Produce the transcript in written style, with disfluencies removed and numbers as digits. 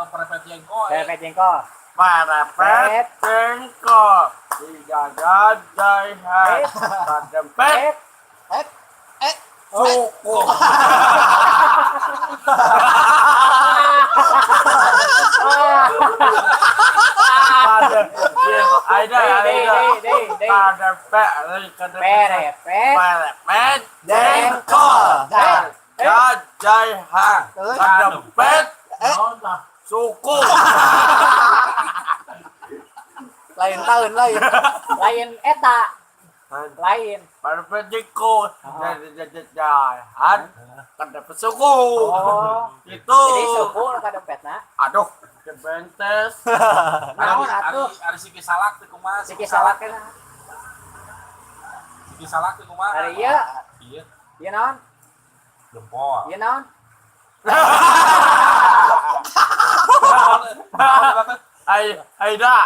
Perepet jengkol. Perepet jengkol. Perepet jengkol. Dijaga jaya. Kadempet. Suku. Perepet jengkol. Jaya. Kadempet. Suku. Lain tahun lain. Lain eta. Lain. Perepet jengkol. Jajan. Kadempet suku. Oh. Itu. Jadi suku kadempetna. Aduh. Kebentes. Naon atuh? Ari siki salak teh kumaha? Siki salak kana. Siki salak teh kumaha? Ari ieu. Ieu Ieu naon? jempol. Ieu naon? Aida.